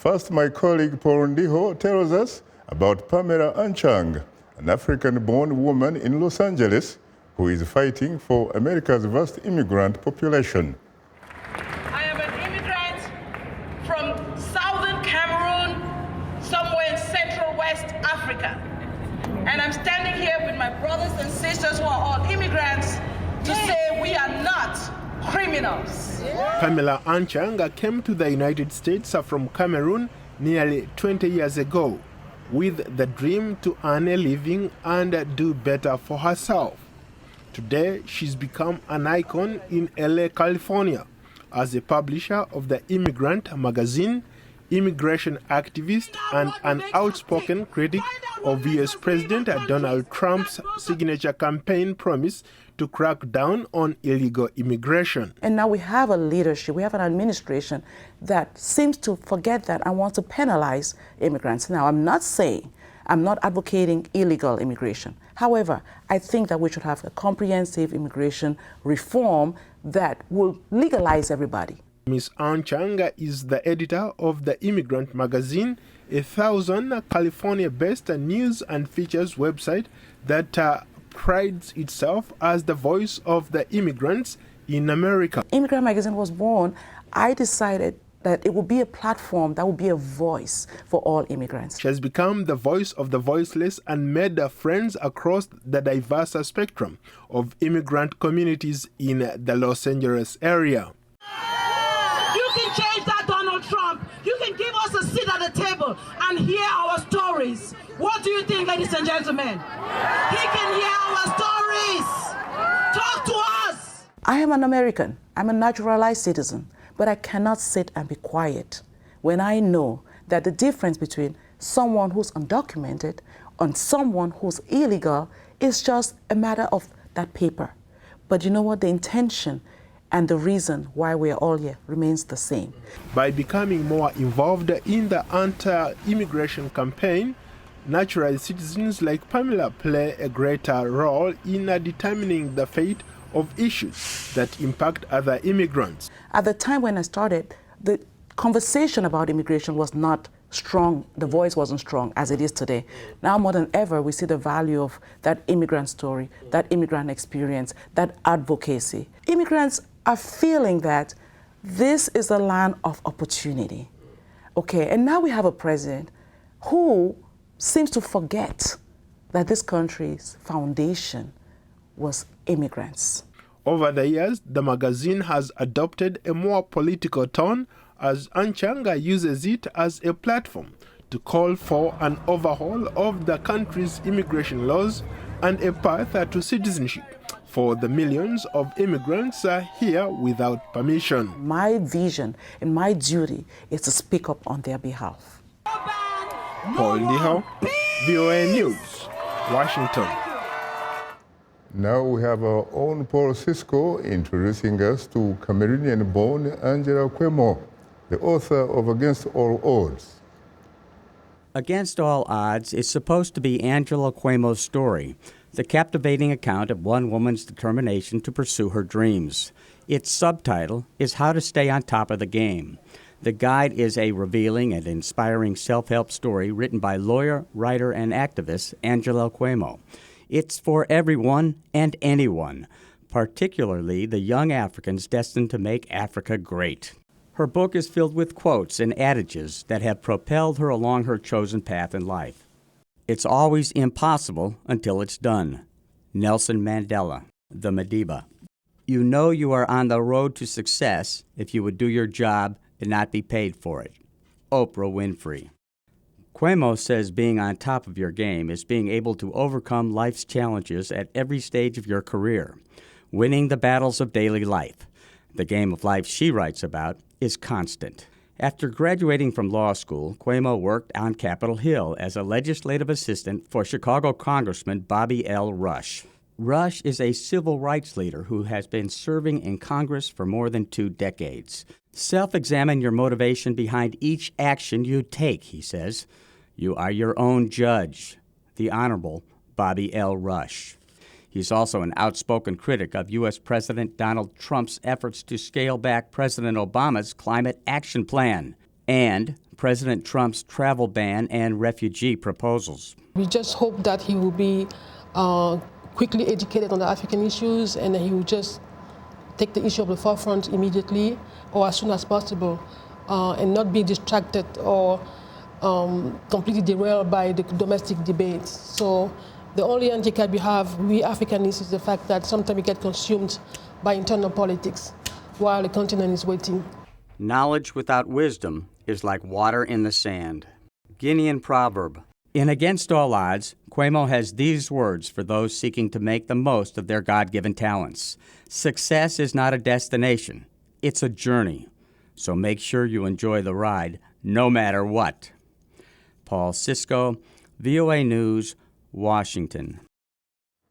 First, my colleague Paul Ndiho tells us about Pamela Anchang, an African-born woman in Los Angeles who is fighting for America's vast immigrant population. I am an immigrant from southern Cameroon, somewhere in Central West Africa. And I'm standing here with my brothers and sisters who are all immigrants to say we are not criminals. Pamela Asobo Anchang came to the United States from Cameroon nearly 20 years ago with the dream to earn a living and do better for herself. Today, she's become an icon in LA, California, as a publisher of the Immigrant magazine, immigration activist, and an outspoken critic of U.S. President Donald Trump's signature campaign promise to crack down on illegal immigration. And now we have a leadership, we have an administration that seems to forget that and wants to penalize immigrants. Now, I'm not advocating illegal immigration. However, I think that we should have a comprehensive immigration reform that will legalize everybody. Ms. Anchang is the editor of the Immigrant magazine, a 1,000 California-based news and features website that prides itself as the voice of the immigrants in America. Immigrant magazine was born. I decided that it would be a platform that would be a voice for all immigrants. She has become the voice of the voiceless and made friends across the diverse spectrum of immigrant communities in the Los Angeles area. You can change that, Donald Trump. You can give us a seat at the table and hear our stories. What do you think, ladies and gentlemen? He can hear our stories. Talk to us. I am an American. I'm a naturalized citizen. But I cannot sit and be quiet when I know that the difference between someone who's undocumented and someone who's illegal is just a matter of that paper. But you know what? The intention and the reason why we are all here remains the same. By becoming more involved in the anti-immigration campaign, naturalized citizens like Pamela play a greater role in determining the fate of issues that impact other immigrants. At the time when I started, the conversation about immigration was not strong, the voice wasn't strong as it is today. Now more than ever, we see the value of that immigrant story, that immigrant experience, that advocacy. Immigrants are feeling that this is a land of opportunity. Okay, and now we have a president who seems to forget that this country's foundation was immigrants. Over the years, the magazine has adopted a more political tone as Anchang uses it as a platform to call for an overhaul of the country's immigration laws and a path to citizenship for the millions of immigrants here without permission. My vision and my duty is to speak up on their behalf. Paul Ndiho, VOA News, Washington. Now we have our own Paul Sisco introducing us to Cameroonian-born Angelle Kwemo, the author of Against All Odds. Against All Odds is supposed to be Angelle Kwemo's story, the captivating account of one woman's determination to pursue her dreams. Its subtitle is How to Stay on Top of the Game. The guide is a revealing and inspiring self-help story written by lawyer, writer, and activist Angelle Kwemo. It's for everyone and anyone, particularly the young Africans destined to make Africa great. Her book is filled with quotes and adages that have propelled her along her chosen path in life. It's always impossible until it's done. Nelson Mandela, the Madiba. You know you are on the road to success if you would do your job and not be paid for it. Oprah Winfrey. Kwemo says being on top of your game is being able to overcome life's challenges at every stage of your career, winning the battles of daily life. The game of life she writes about is constant. After graduating from law school, Kwemo worked on Capitol Hill as a legislative assistant for Chicago Congressman Bobby L. Rush. Rush is a civil rights leader who has been serving in Congress for more than 2 decades. Self-examine your motivation behind each action you take, he says. You are your own judge. The Honorable Bobby L. Rush. He's also an outspoken critic of U.S. President Donald Trump's efforts to scale back President Obama's climate action plan and President Trump's travel ban and refugee proposals. We just hope that he will be quickly educated on the African issues, and he will just take the issue of the forefront immediately or as soon as possible, and not be distracted or completely derailed by the domestic debates. So the only handicap we have, we Africanists, is the fact that sometimes we get consumed by internal politics while the continent is waiting. Knowledge without wisdom is like water in the sand. Guinean proverb. In Against All Odds, Kwemo has these words for those seeking to make the most of their God-given talents. Success is not a destination, it's a journey. So make sure you enjoy the ride, no matter what. Paul Sisco, VOA News, Washington.